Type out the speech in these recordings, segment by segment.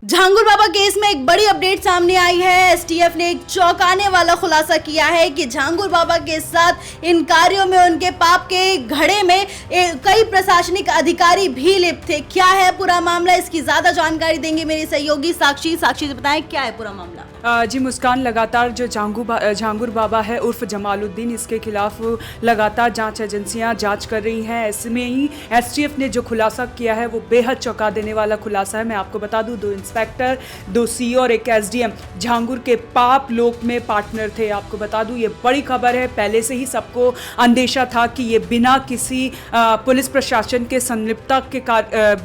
झांगुर बाबा case में एक बड़ी अपडेट सामने आई है। एसटीएफ ने एक चौंकाने वाला खुलासा किया है कि झांगुर बाबा के साथ इन कार्यों में, उनके पाप के घड़े में कई प्रशासनिक अधिकारी भी लिप्त थे। क्या है पूरा मामला, इसकी ज्यादा जानकारी देंगे मेरे सहयोगी साक्षी से बताएं क्या है पूरा मामला। जी मुस्कान, लगातार जो झांगुर बाबा है उर्फ जमालुद्दीन, इसके खिलाफ लगातार जांच एजेंसियां जांच कर रही हैं। ऐसे में ही एसटीएफ ने जो खुलासा किया है वो बेहद चौंका देने वाला खुलासा है। मैं आपको बता दूं, 2 इंस्पेक्टर, 2 सीओ और 1 एसडीएम झांगुर के पाप लोक में पार्टनर थे। आपको बता दूं ये बड़ी खबर है। पहले से ही सबको अंदेशा था कि ये बिना किसी पुलिस प्रशासन के संलिप्तता के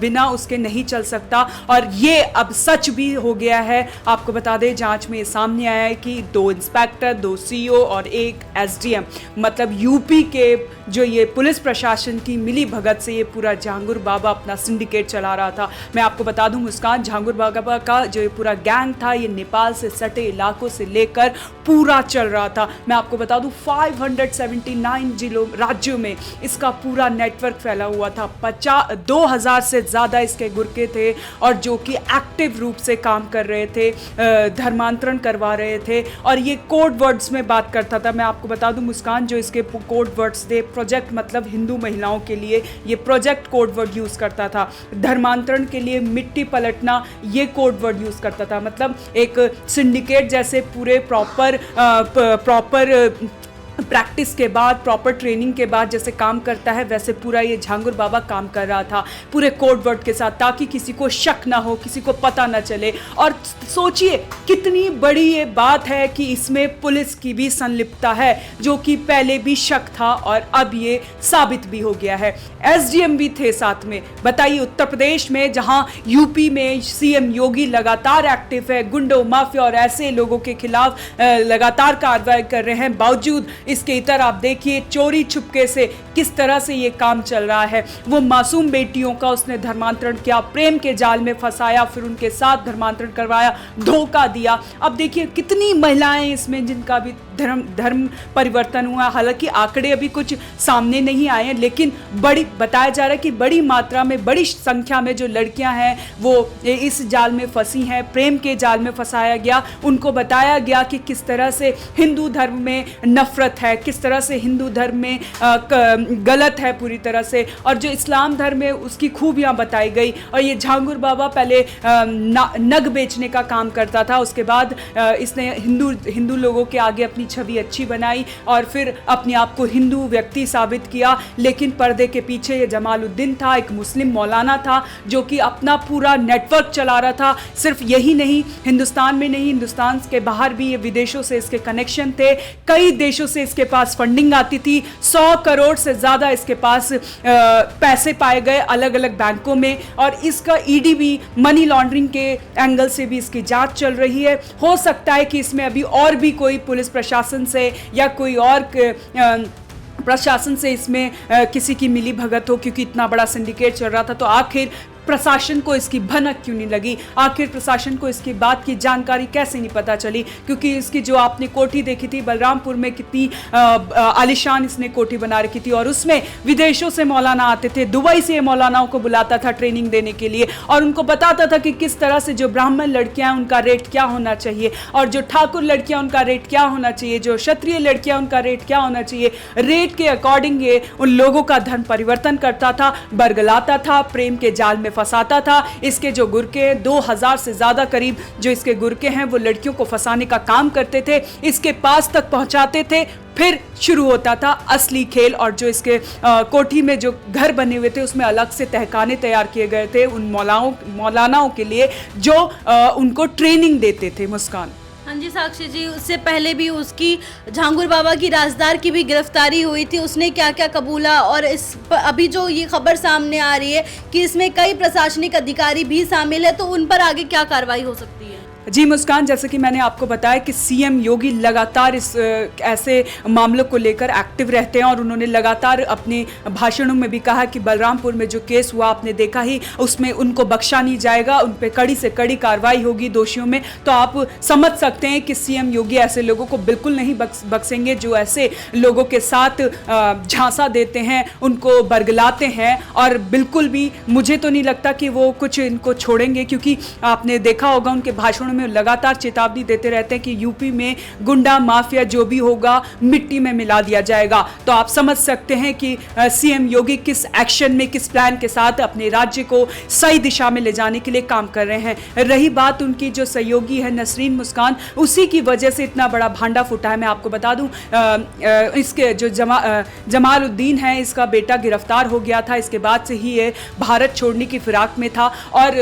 बिना उसके नहीं चल सकता, और ये अब सच भी हो गया है। आपको बता दें, जांच में सामने आया है कि 2 इंस्पेक्टर, 2 सीओ और 1 एसडीएम, मतलब यूपी के जो ये पुलिस प्रशासन की मिली भगत से ये पूरा झांगुर बाबा अपना सिंडिकेट चला रहा था। मैं आपको बता दूं मुस्कान, झांगुर बाबा का जो ये पूरा गैंग था, ये नेपाल से सटे इलाकों से लेकर पूरा चल रहा था। मैं आपको बता दूं 579 जिलों राज्यों में इसका पूरा नेटवर्क फैला हुआ था। 2000 से ज़्यादा इसके गुर्के थे, और जो कि एक्टिव रूप से काम कर रहे थे, धर्मांतरण करवा रहे थे, और ये कोड वर्ड्स में बात करता था। मैं आपको बता दूं मुस्कान, जो इसके कोड वर्ड्स थे, प्रोजेक्ट मतलब हिंदू महिलाओं के लिए ये प्रोजेक्ट कोड वर्ड यूज़ करता था। धर्मांतरण के लिए मिट्टी पलटना, ये कोड वर्ड यूज़ करता था। मतलब एक सिंडिकेट जैसे पूरे प्रॉपर प्रैक्टिस के बाद, प्रॉपर ट्रेनिंग के बाद जैसे काम करता है, वैसे पूरा ये झांगुर बाबा काम कर रहा था पूरे कोड वर्ड के साथ, ताकि किसी को शक ना हो, किसी को पता ना चले। और सोचिए कितनी बड़ी ये बात है कि इसमें पुलिस की भी संलिप्तता है, जो कि पहले भी शक था और अब ये साबित भी हो गया है। एसडीएम भी थे साथ में। बताइए, उत्तर प्रदेश में जहां यूपी में सीएम योगी लगातार एक्टिव है, गुंडों, माफिया और ऐसे लोगों के खिलाफ लगातार कार्रवाई कर रहे हैं, बावजूद इसके इतर आप देखिए चोरी छुपके से किस तरह से ये काम चल रहा है। वो मासूम बेटियों का उसने धर्मांतरण किया, प्रेम के जाल में फंसाया, फिर उनके साथ धर्मांतरण करवाया, धोखा दिया। अब देखिए कितनी महिलाएं इसमें जिनका भी धर्म परिवर्तन हुआ। हालांकि आंकड़े अभी कुछ सामने नहीं आए हैं, लेकिन बताया जा रहा है कि बड़ी मात्रा में, बड़ी संख्या में जो लड़कियां हैं वो इस जाल में फंसी हैं, प्रेम के जाल में फंसाया गया। उनको बताया गया कि किस तरह से हिंदू धर्म में नफरत है, किस तरह से हिंदू धर्म में गलत है पूरी तरह से, और जो इस्लाम धर्म है उसकी खूबियां बताई गई। और ये झांगुर बाबा पहले नग बेचने का काम करता था, उसके बाद इसने हिंदू लोगों के आगे अपनी छवि अच्छी बनाई और फिर अपने आप को हिंदू व्यक्ति साबित किया। लेकिन पर्दे के पीछे ये जमालुद्दीन था, एक मुस्लिम मौलाना था, जो कि अपना पूरा नेटवर्क चला रहा था। सिर्फ यही नहीं, हिंदुस्तान में नहीं, हिंदुस्तान के बाहर भी ये विदेशों से इसके कनेक्शन थे। कई देशों से इसके पास फंडिंग आती थी। 100 करोड़ से ज्यादा इसके पास पैसे पाए गए अलग अलग बैंकों में, और इसका ईडी भी मनी लॉन्ड्रिंग के एंगल से भी इसकी जांच चल रही है। हो सकता है कि इसमें अभी और भी कोई पुलिस प्रशासन से या कोई और प्रशासन से इसमें किसी की मिली भगत हो, क्योंकि इतना बड़ा सिंडिकेट चल रहा था। तो आखिर प्रशासन को इसकी भनक क्यों नहीं लगी? आखिर प्रशासन को इसकी बात की जानकारी कैसे नहीं पता चली? क्योंकि इसकी जो आपने कोठी देखी थी बलरामपुर में, कितनी आलिशान इसने कोठी बना रखी थी, और उसमें विदेशों से मौलाना आते थे, दुबई से मौलानाओं को बुलाता था ट्रेनिंग देने के लिए, और उनको बताता था कि किस तरह से जो ब्राह्मण लड़कियां उनका रेट क्या होना चाहिए, और जो ठाकुर लड़कियां उनका रेट क्या होना चाहिए, जो क्षत्रिय लड़कियां उनका रेट क्या होना चाहिए। रेट के अकॉर्डिंग ये उन लोगों का धर्म परिवर्तन करता था, बरगलाता था, प्रेम के जाल में फंसाता था। इसके जो गुर्के 2000 से ज्यादा करीब जो इसके गुर्के हैं, वो लड़कियों को फंसाने का काम करते थे, इसके पास तक पहुंचाते थे। फिर शुरू होता था असली खेल, और जो इसके कोठी में जो घर बने हुए थे उसमें अलग से तहखाने तैयार किए गए थे उन मौलानाओं के लिए, जो उनको ट्रेनिंग देते थे। मुस्कान। हाँ जी साक्षी जी, उससे पहले भी उसकी झांगुर बाबा की राजदार की भी गिरफ्तारी हुई थी। उसने क्या क्या कबूला, और अभी जो ये खबर सामने आ रही है कि इसमें कई प्रशासनिक अधिकारी भी शामिल है, तो उन पर आगे क्या कार्रवाई हो सकती है? जी मुस्कान, जैसे कि मैंने आपको बताया कि सीएम योगी लगातार इस ऐसे मामलों को लेकर एक्टिव रहते हैं और उन्होंने लगातार अपने भाषणों में भी कहा कि बलरामपुर में जो केस हुआ आपने देखा ही, उसमें उनको बख्शा नहीं जाएगा, उन पे कड़ी से कड़ी कार्रवाई होगी दोषियों में। तो आप समझ सकते हैं कि सीएम योगी ऐसे लोगों को बिल्कुल नहीं बख्शेंगे जो ऐसे लोगों के साथ झांसा देते हैं, उनको बरगलाते हैं, और बिल्कुल भी मुझे तो नहीं लगता कि वो कुछ इनको छोड़ेंगे, क्योंकि आपने देखा होगा उनके भाषणों में लगातार चेतावनी देते रहते हैं कि यूपी में गुंडा माफिया जो भी होगा मिट्टी में मिला दिया जाएगा। तो आप समझ सकते हैं कि सीएम योगी किस एक्शन में, किस प्लान के साथ अपने राज्य को सही दिशा में ले जाने के लिए काम कर रहे हैं। रही बात उनकी जो सहयोगी है नसरीन मुस्कान, उसी की वजह से इतना बड़ा भांडा फूटा है। मैं आपको बता दूं, इसके जो जमालुद्दीन है, इसका बेटा गिरफ्तार हो गया था, इसके बाद से ही ये भारत छोड़ने की फिराक में था, और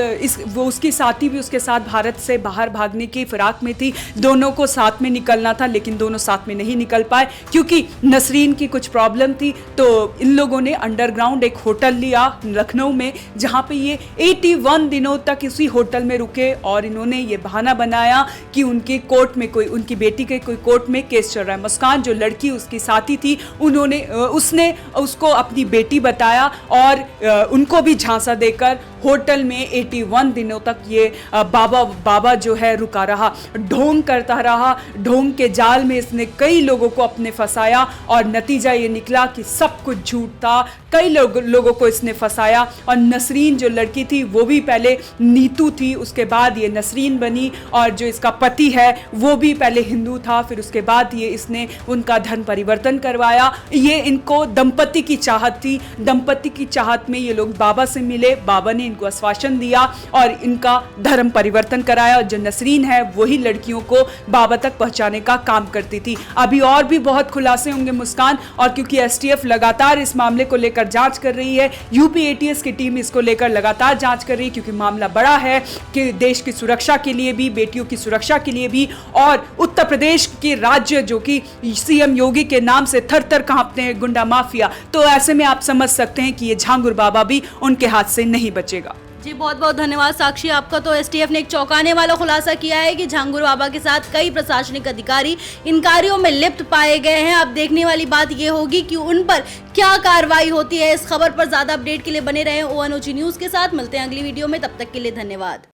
वो उसकी साथी भी उसके साथ भारत से बाहर भागने की फिराक में थी। दोनों को साथ में निकलना था, लेकिन दोनों साथ में नहीं निकल पाए क्योंकि नसरीन की कुछ प्रॉब्लम थी। तो इन लोगों ने अंडरग्राउंड एक होटल लिया लखनऊ में, जहां पे ये 81 दिनों तक इसी होटल में रुके, और इन्होंने ये बहाना बनाया कि उनकी कोर्ट में उनकी बेटी के कोई कोर्ट में केस चल रहा है। मुस्कान जो लड़की उसकी साथी थी, उसने उसको अपनी बेटी बताया और उनको भी झांसा देकर होटल में 81 दिनों तक ये बाबा जो है रुका रहा, ढोंग करता रहा। ढोंग के जाल में इसने कई लोगों को अपने फंसाया, और नतीजा ये निकला कि सब कुछ झूठ था। कई लोगों को इसने फंसाया, और नसरीन जो लड़की थी वो भी पहले नीतू थी, उसके बाद ये नसरीन बनी, और जो इसका पति है वो भी पहले हिंदू था, फिर उसके बाद ये इसने उनका धर्म परिवर्तन करवाया। ये इनको दंपति की चाहत थी, दंपति की चाहत में ये लोग बाबा से मिले, बाबा ने इनको आश्वासन दिया और इनका धर्म परिवर्तन कराया। और जो नसरीन है वही लड़कियों को बाबा तक पहुंचाने का काम करती थी। अभी और भी बहुत खुलासे होंगे मुस्कान, और क्योंकि एसटीएफ लगातार इस मामले को लेकर जांच कर रही है, यूपी एटीएस की टीम इसको लेकर लगातार जांच कर रही है, क्योंकि मामला बड़ा है कि देश की सुरक्षा के लिए भी, बेटियों की सुरक्षा के लिए भी, और उत्तर प्रदेश के राज्य जो कि सीएम योगी के नाम से थर थर कांपते हैं गुंडा माफिया, तो ऐसे में आप समझ सकते हैं कि ये झांगुर बाबा भी उनके हाथ से नहीं बचेगा। जी बहुत बहुत धन्यवाद साक्षी आपका। तो एसटीएफ ने एक चौंकाने वाला खुलासा किया है कि झांगुर बाबा के साथ कई प्रशासनिक अधिकारी इन कार्यों में लिप्त पाए गए हैं। अब देखने वाली बात ये होगी कि उन पर क्या कार्रवाई होती है। इस खबर पर ज्यादा अपडेट के लिए बने रहें ONOG न्यूज के साथ। मिलते हैं अगली वीडियो में, तब तक के लिए धन्यवाद।